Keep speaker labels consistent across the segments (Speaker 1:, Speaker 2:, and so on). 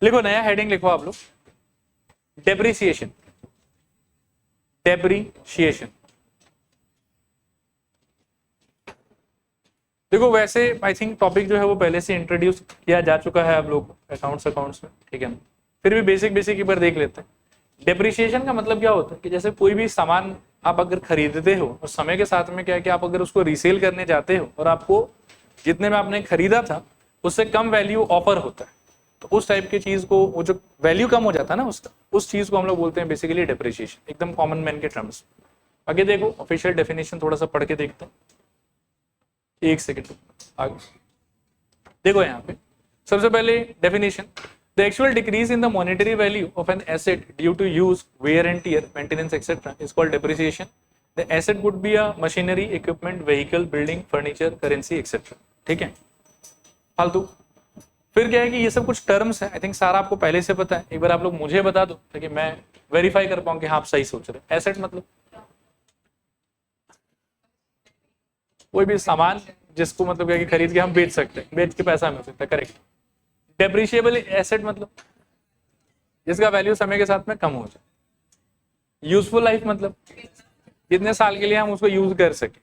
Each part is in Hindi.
Speaker 1: देखो नया हेडिंग लिखो आप लोग, डेप्रिसिएशन। डेप्रिसिएशन देखो वैसे आई थिंक टॉपिक जो है वो पहले से इंट्रोड्यूस किया जा चुका है आप लोग अकाउंट्स में, ठीक है ना, फिर भी बेसिक एक बार देख लेते हैं। डेप्रिसिएशन का मतलब क्या होता है कि जैसे कोई भी सामान आप अगर खरीदते हो और समय के साथ में क्या है कि आप अगर उसको रीसेल करने जाते हो और आपको जितने में आपने खरीदा था उससे कम वैल्यू ऑफर होता है, तो उस टाइप की चीज को, वो जो वैल्यू कम हो जाता है ना उसका, उस चीज को हम लोग बोलते हैं बेसिकली डेप्रिसिएशन, एकदम कॉमन मैन के टर्म्स। आगे देखो ऑफिशियल डेफिनेशन थोड़ा सा पढ़ के देखते हैं, एक सेकेंड आगे देखो यहाँ पे सबसे पहले definition, the actual decrease in the monetary value of an asset due to use, wear and tear, maintenance etcetera is called depreciation. The asset would be a machinery, equipment, vehicle, building, furniture, currency etcetera, ठीक है, फालतू। फिर क्या है कि ये सब कुछ टर्म्स है, आई थिंक सारा आपको पहले से पता है, एक बार आप लोग मुझे बता दो ताकि मैं वेरीफाई कर पाऊं कि हाँ आप सही सोच रहे। एसेट मतलब कोई भी सामान जिसको मतलब क्या कि खरीद के हम बेच सकते हैं, बेच के पैसा मिल सकता है, करेक्ट। डेप्रिशिएबल एसेट मतलब जिसका वैल्यू समय के साथ में कम हो जाए। यूजफुल लाइफ मतलब कितने साल के लिए हम उसको यूज कर सके।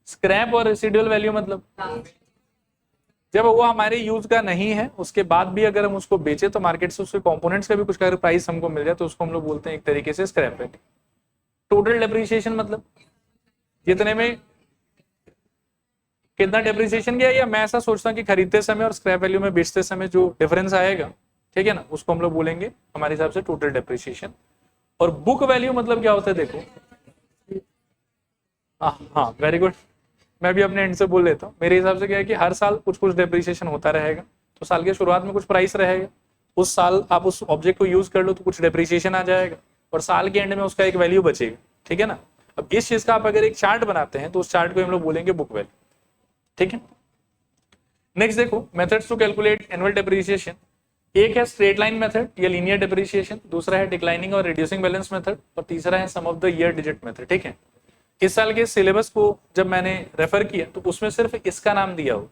Speaker 1: स्क्रैप और रेसिडुअल वैल्यू मतलब जब वो हमारे यूज का नहीं है उसके बाद भी अगर हम उसको बेचे तो मार्केट से उसके कंपोनेंट्स का भी कुछ अगर प्राइस हमको मिल जाए तो उसको हम लोग बोलते हैं एक तरीके से स्क्रैप वैल्यू। टोटल डेप्रिसिएशन मतलब जितने में कितना डेप्रिसिएशन किया, या मैं ऐसा सोचता हूँ कि खरीदते समय और स्क्रैप वैल्यू में बेचते समय जो डिफरेंस आएगा, ठीक है ना, उसको हम लोग बोलेंगे हमारे हिसाब से टोटल डेप्रिसिएशन। और बुक वैल्यू मतलब क्या होता है देखो, हाँ वेरी गुड, मैं भी अपने एंड से बोल लेता हूँ। मेरे हिसाब से क्या है कि हर साल कुछ कुछ डेप्रिसिएशन होता रहेगा, तो साल के शुरुआत में कुछ प्राइस रहेगा, उस साल आप उस ऑब्जेक्ट को यूज कर लो तो कुछ डेप्रिसिएशन आ जाएगा और साल के एंड में उसका एक वैल्यू बचेगा, ठीक है ना। अब इस चीज का आप अगर एक चार्ट बनाते हैं तो उस चार्ट को हम लोग बोलेंगे बुक वैल्यू, ठीक है। नेक्स्ट देखो methods to calculate annual depreciation, एक है स्ट्रेट लाइन मेथड या लीनियर डेप्रिसिएशन, दूसरा है डिक्लाइनिंग और रिड्यूसिंग बैलेंस मेथड, और तीसरा है sum of the year digit method, ठीक है। इस साल के सिलेबस को जब मैंने रेफर किया तो उसमें सिर्फ इसका नाम दिया हो,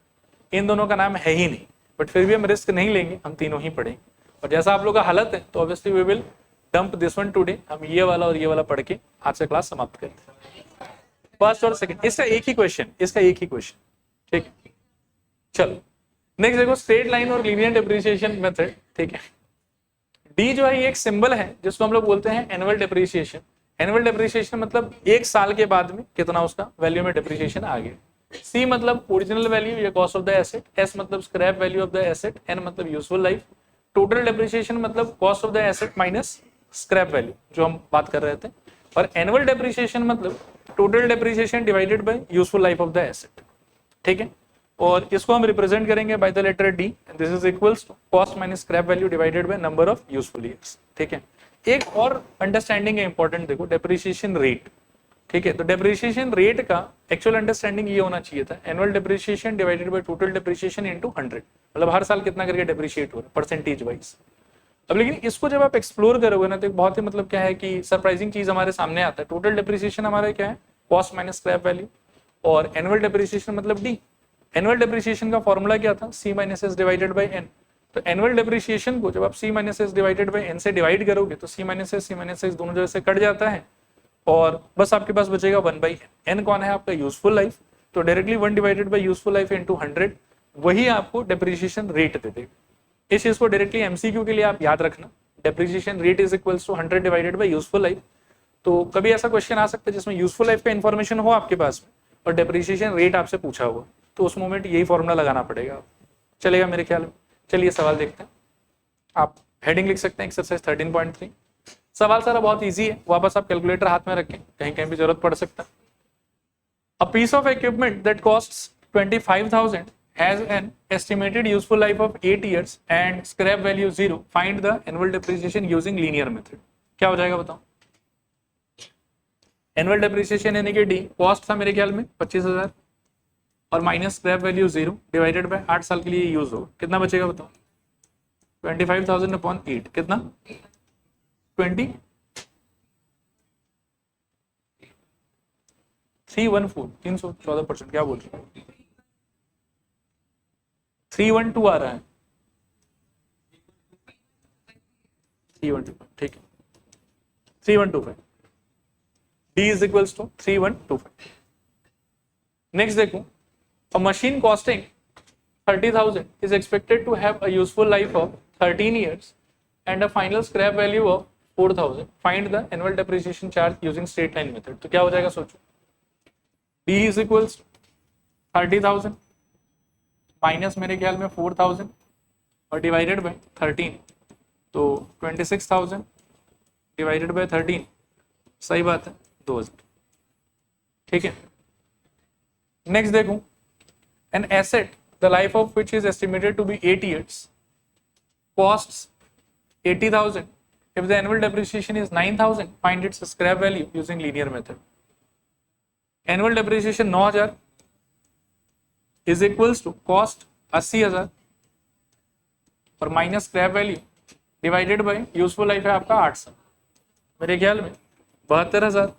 Speaker 1: इन दोनों का नाम है ही नहीं, बट फिर भी हम रिस्क नहीं लेंगे, हम तीनों ही पढ़ेंगे। और जैसा आप लोग का हालत है तो obviously we will dump this one today, हम ये वाला और ये वाला पढ़ के आज से क्लास समाप्त करते हैं। फर्स्ट और सेकंड इसका एक ही क्वेश्चन, ठीक है। चलो नेक्स्ट देखो स्ट्रेट लाइन और लीनियर डेप्रिसिएशन मेथड, ठीक है। डी जो है ये एक सिंबल है जिसको हम लोग बोलते हैं एनुअल डेप्रिसिएशन। एनुअल डेप्रिसिएशन मतलब एक साल के बाद में कितना उसका वैल्यू में डेप्रिसिएशन आ गया। सी मतलब ओरिजिनल वैल्यू या cost of the asset, S मतलब scrap value of the asset, N मतलब यूजफुल लाइफ, टोटल डेप्रिसिएशन मतलब cost of the asset minus scrap value जो हम बात कर रहे थे, और एनुअल डेप्रिसिएशन मतलब total depreciation divided by useful life of the asset, ठीक है। और इसको हम रिप्रेजेंट करेंगे by the letter D, this is equals to cost minus scrap value divided by number of useful years, ठीक है। एक और अंडरस्टैंडिंग है इंपॉर्टेंट, देखो डेप्रिसिएशन रेट, ठीक है। तो डेप्रिसिएशन रेट का एक्चुअल अंडरस्टैंडिंग ये होना चाहिए था annual depreciation divided by total depreciation into 100, मतलब हर साल कितना करके डेप्रिशिएट हो रहा है परसेंटेज वाइज। अब लेकिन इसको जब आप एक्सप्लोर करोगे ना तो एक बहुत ही मतलब क्या है कि सरप्राइजिंग चीज हमारे सामने आता है। टोटल डेप्रिसिएशन हमारा क्या है, कॉस्ट माइनस स्क्रैप वैल्यू, और एनुअल डेप्रिसिएशन मतलब डी। एनुअल डेप्रिसिएशन का फॉर्मूला क्या था, C minus S divided by N. तो एनुअल डेप्रिसिएशन को जब आप C minus S divided by N से डिवाइड करोगे तो सी माइनस एस दोनों जगह से कट जाता है और बस आपके पास बचेगा 1/n। एन कौन है आपका, यूजफुल लाइफ, तो directly 1 divided by useful life into 100 वही आपको डेप्रिसिएशन रेट दे देगा। इस चीज को डायरेक्टली एमसीक्यू के लिए आप याद रखना, depreciation rate is equals to 100 divided by useful life. तो कभी ऐसा क्वेश्चन आ सकता है जिसमें यूजफुल लाइफ का इन्फॉर्मेशन हो आपके पास में और डेप्रिसिएशन रेट आपसे पूछा हुआ, तो उस मोमेंट यही फॉर्मूला लगाना पड़ेगा, चलेगा मेरे ख्याल में। चलिए सवाल देखते हैं, आप हेडिंग लिख सकते हैं एक्सरसाइज 13.3। सवाल सारा बहुत इजी है, वापस आप कैलकुलेटर हाथ में रखें, कहीं कहीं भी जरूरत पड़ सकता है। A piece of equipment that costs 25,000 has an estimated useful life of 8 years and scrap value 0, find the annual depreciation using linear method। क्या हो जाएगा बताओ, एनुअल डेप्रिसिएशन यानी कि डी, कॉस्ट था मेरे ख्याल में 25,000 और minus scrap value 0 divided by 8 साल के लिए यूज होगा, कितना बचेगा बताओ, 25,000 अपॉन 8 कितना 20 314 क्या बोल रहे हो, 312 आ रहा है, 3125, ठीक है, 3125, D is equals to 3125. Next देखो, a machine costing 30,000 is expected to have a useful life of 13 years and a final scrap value of 4,000. Find the annual depreciation charge using straight line method. तो क्या हो जाएगा सोचो, D is equals to 30,000 minus मेरे ख्याल में 4,000 और डिवाइडेड बाय 13, तो 26,000 डिवाइडेड बाय 13, सही बात है 2,000, ठीक है। नेक्स्ट देखो, an asset the life of which is estimated to be 8 years costs 80,000. If the annual depreciation is 9,000, find its scrap value using linear method. Annual depreciation 9,000 is equals to cost 80,000 और minus scrap value divided by useful life है आपका 8 साल, मेरे ख्याल में 72,000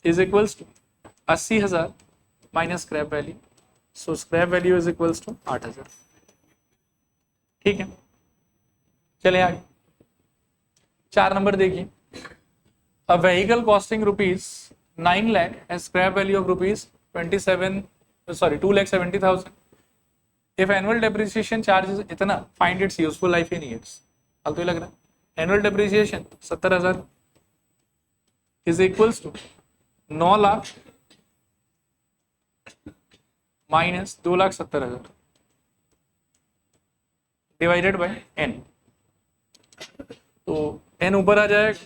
Speaker 1: is equals to 80,000 minus scrap value, so scrap value is equals to 8,000, ठीक है। चले आगे, 4 नंबर देखिए, a vehicle costing ₹9 lakh as scrap value of ₹2,70,000. If annual depreciation charge is इतना, find its useful life in years. फालतू ही लग रहा है। Annual depreciation 70,000 is equals to 9 lakh minus 2,70,000 divided by n, तो n ऊपर आ जाएगा,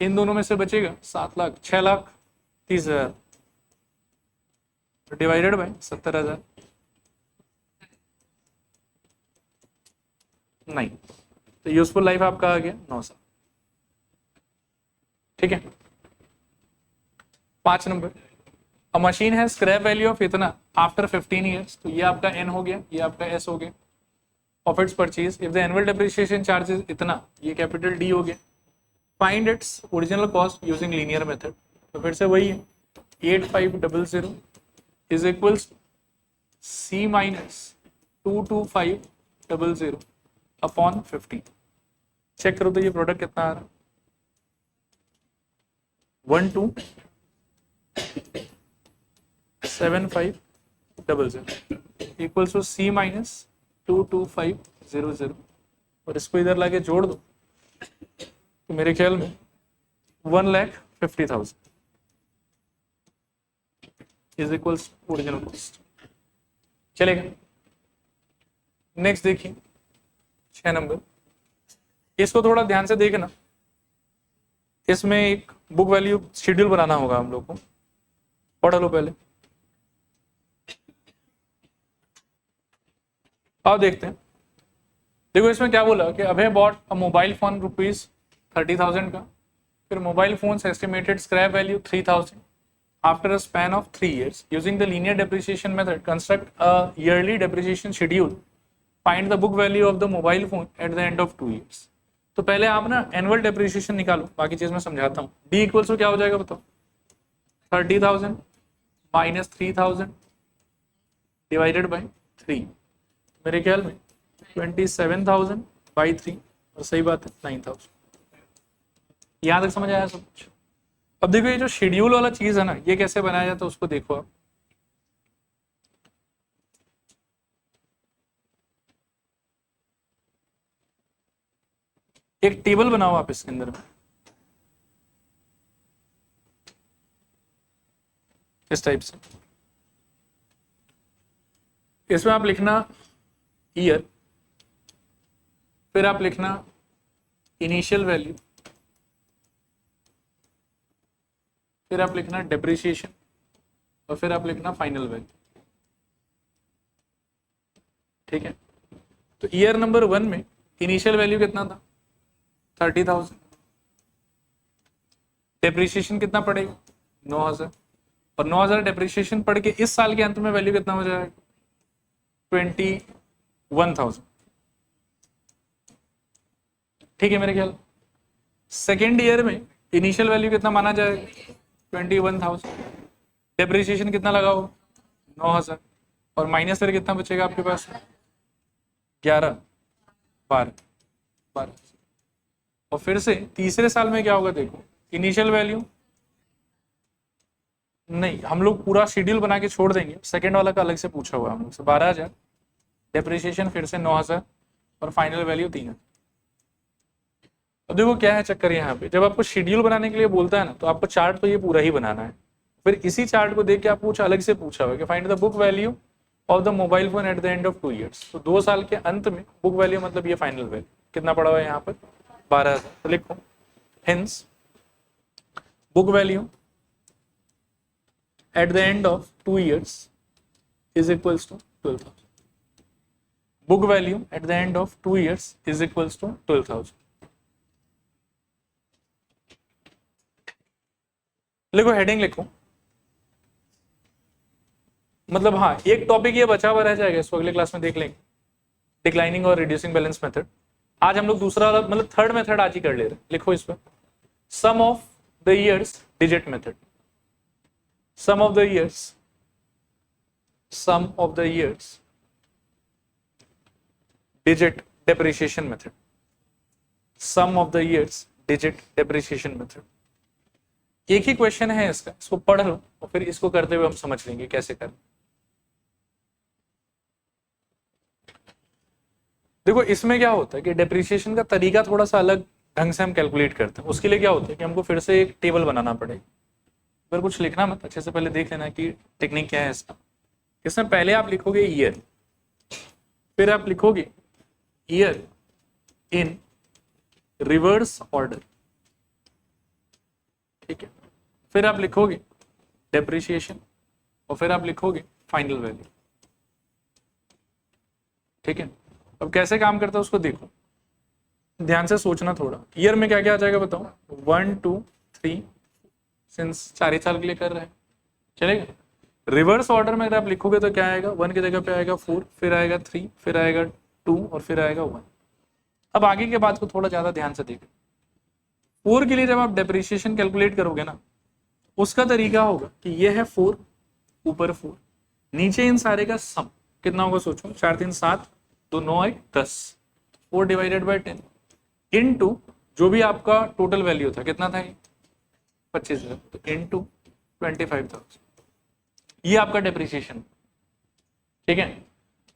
Speaker 1: इन दोनों में से बचेगा 7 लाख, 6,30,000 डिवाइडेड बाय 70,000, नहीं, तो यूजफुल लाइफ आपका आ गया 9 साल, ठीक है। 5 नंबर, अ मशीन है स्क्रैप वैल्यू ऑफ इतना आफ्टर 15 years, तो ये आपका n हो गया, ये आपका s हो गया, of its purchase. If the annual depreciation charges इतना, ये कैपिटल D हो गया। Find its original cost using linear method, तो फिर से वही है, 8500 is equals C minus 22500 upon 15। Check करो तो ये प्रोडक्ट कितना आ रहा है, 127500 इक्वल्स टू C माइनस 22500, और इसको इधर लाके जोड़ दो तो मेरे ख्याल में 1,50,000 इज इक्वल्स ओरिजिनल कॉस्ट। चलेगा, नेक्स्ट देखिए 6 नंबर, इसको थोड़ा ध्यान से देखना, इसमें एक बुक वैल्यू शेड्यूल बनाना होगा हम लोग को, पढ़ लो पहले। अब देखते हैं, देखो इसमें क्या बोला कि अभय बॉट अ मोबाइल फोन ₹30,000 का, फिर mobile phone estimated scrap value 3,000 after a span of 3 years using the linear depreciation method construct a yearly depreciation schedule, find the book value of the mobile phone at the end of 2 years। तो पहले आप ना एनुअल डेप्रिसिएशन निकालो, बाकी चीज मैं समझाता हूँ। डी इक्वल्स टू क्या हो जाएगा बताओ, 30,000 माइनस 3,000 डिवाइडेड बाई 3, मेरे ख्याल में 27,000 बाई 3, और सही बात है 9,000। यहाँ तक समझ आया सब कुछ? अब देखो ये जो शेड्यूल वाला चीज है ना, ये कैसे बनाया जाता है उसको देखो आप। एक टेबल बनाओ आप इसके अंदर में, इस टाइप से। इसमें आप लिखना ईयर, फिर आप लिखना इनिशियल वैल्यू, फिर आप लिखना डेप्रिसिएशन, और फिर आप लिखना फाइनल वैल्यू, ठीक है। तो ईयर नंबर 1 में इनिशियल वैल्यू कितना था, 30,000, डेप्रिसिएशन कितना पड़ेगा 9,000, और 9,000 डेप्रिसिएशन पड़ के इस साल के अंत में वैल्यू कितना हो जाएगा 21,000, ठीक है मेरे ख्याल। सेकेंड ईयर में इनिशियल वैल्यू कितना माना जाएगा 21,000, डेप्रिसिएशन कितना लगाओ 9,000, और माइनस फिर कितना बचेगा आपके पास 11, 12, और फिर से तीसरे साल में क्या होगा देखो, इनिशियल वैल्यू नहीं, हम लोग पूरा शेड्यूल बना के छोड़ देंगे, सेकंड वाला का अलग से पूछा हुआ है हम लोग से 12,000, डेप्रिसिएशन फिर से 9,000 और फाइनल वैल्यू 3,000। अब देखो क्या है चक्कर यहाँ पे, जब आपको शेड्यूल बनाने के लिए बोलता है ना, तो आपको चार्ट तो ये पूरा ही बनाना है, फिर इसी चार्ट को देख के आपको कुछ अलग से पूछा हुआ कि find the book value of the mobile phone at the end of 2 years। तो 2 साल के अंत में बुक वैल्यू मतलब ये फाइनल वैल्यू कितना पड़ा हुआ है यहाँ पर 12,000। तो लिखो hence book value at the end of 2 years is equals to 12,000। Book value at the end of 2 years is equals to 12,000। लिखो हेडिंग लिखो, मतलब हाँ एक टॉपिक ये बचा हुआ रह जाएगा, इसको अगले क्लास में देख लेंगे, डिक्लाइनिंग और रिड्यूसिंग बैलेंस मेथड। आज हम लोग दूसरा मतलब थर्ड मेथड आज ही कर ले रहे हैं। लिखो इस पर sum of the years digit method, sum of the years, sum of the years digit depreciation method, sum of the years digit depreciation method. एक ही क्वेश्चन है इसका, इसको पढ़ लो और फिर इसको करते हुए हम समझ लेंगे कैसे करना। देखो इसमें क्या होता है कि डेप्रिसिएशन का तरीका थोड़ा सा अलग ढंग से हम कैलकुलेट करते हैं। उसके लिए क्या होता है कि हमको फिर से एक टेबल बनाना पड़ेगा। फिर कुछ लिखना मत, अच्छे से पहले देख लेना कि टेक्निक क्या है इसका। इसमें पहले आप लिखोगे ईयर, फिर आप लिखोगे ईयर इन रिवर्स ऑर्डर, ठीक है। फिर आप लिखोगे डेप्रिसिएशन और फिर आप लिखोगे फाइनल वैल्यू, ठीक है। अब कैसे काम करता है उसको देखो, ध्यान से सोचना थोड़ा। ईयर में क्या क्या आ जाएगा बताओ, 1 2 3, सिंस 4 साल के लिए कर रहे हैं, चलेगा। रिवर्स ऑर्डर में अगर आप लिखोगे तो क्या आएगा, 1 की जगह पे आएगा 4, फिर आएगा 3, फिर आएगा 2 और फिर आएगा 1। अब आगे के बात को थोड़ा ज्यादा ध्यान से देखो। 4 के लिए जब आप डेप्रिसिएशन कैलकुलेट करोगे ना, उसका तरीका होगा कि ये है 4, ऊपर 4, नीचे इन सारे का सम कितना होगा सोचो, 4 3 7, 2 9 1 10, 4 डिवाइडेड बाई 10 इनटू जो भी आपका टोटल वैल्यू था, कितना था ये 25,000, तो इनटू 25,000, ये आपका डेप्रिसिएशन, ठीक है।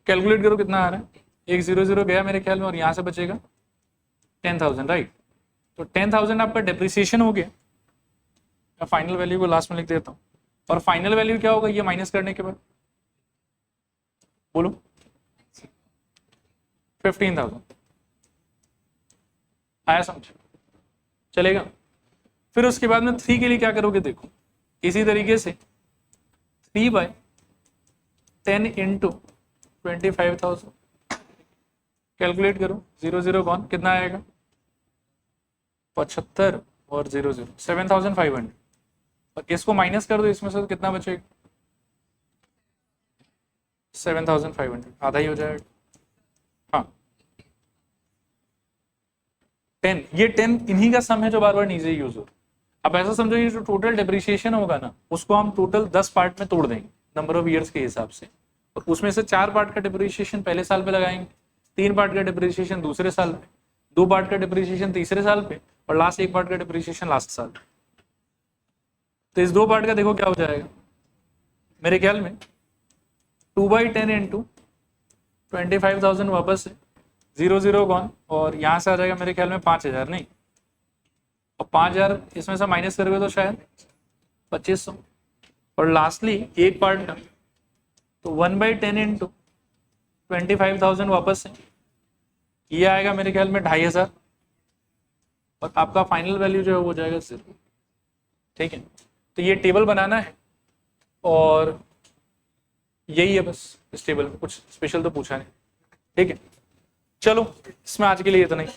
Speaker 1: कैलकुलेट करो कितना आ रहा है, 1 0 0 गया मेरे ख्याल में और यहां से बचेगा 10,000, राइट। तो 10,000 आपका डेप्रिसिएशन हो गया। फाइनल वैल्यू को लास्ट में लिख देता हूँ, और फाइनल वैल्यू क्या होगा ये माइनस करने के बाद, बोलो 15,000 आया समझ, चलेगा। फिर उसके बाद में 3 के लिए क्या करोगे देखो, इसी तरीके से 3/10 इंटू 25,000 कैलकुलेट करो, 0 0 कौन कितना आएगा 75 और 0 0 7,500, और इसको माइनस कर दो इसमें से तो कितना बचेगा 7,500, आधा ही हो जाएगा। हाँ 10, ये 10 इन्हीं का सम है जो बार बार नीचे यूज हो। अब ऐसा समझो ये जो टोटल डेप्रिसिएशन होगा ना, उसको हम टोटल 10 पार्ट में तोड़ देंगे नंबर ऑफ ईयर्स के हिसाब से, और उसमें से 4 पार्ट का डेप्रिसिएशन पहले साल पे लगाएंगे, 3 पार्ट का डेप्रिसिएशन दूसरे साल पे, 2 पार्ट का डेप्रिसिएशन तीसरे साल पे, और लास्ट 1 पार्ट का डेप्रिसिएशन लास्ट साल। तो इस 2 पार्ट का देखो क्या हो जाएगा, मेरे ख्याल में 2/10 इंटू 25,000 वापस से 0 0 कौन, और यहाँ से आ जाएगा मेरे ख्याल में 5,000, नहीं, और 5,000 इसमें से माइनस करोगे तो शायद 2,500, और लास्टली एक पार्ट का तो 1/10 इंटू 25,000 वापस से ये आएगा मेरे ख्याल में 2,500, और आपका फाइनल वैल्यू जो है वो जाएगा 0, ठीक है। तो ये टेबल बनाना है और यही है बस, इस टेबल में कुछ स्पेशल तो पूछा नहीं, ठीक है। चलो इसमें आज के लिए इतना ही।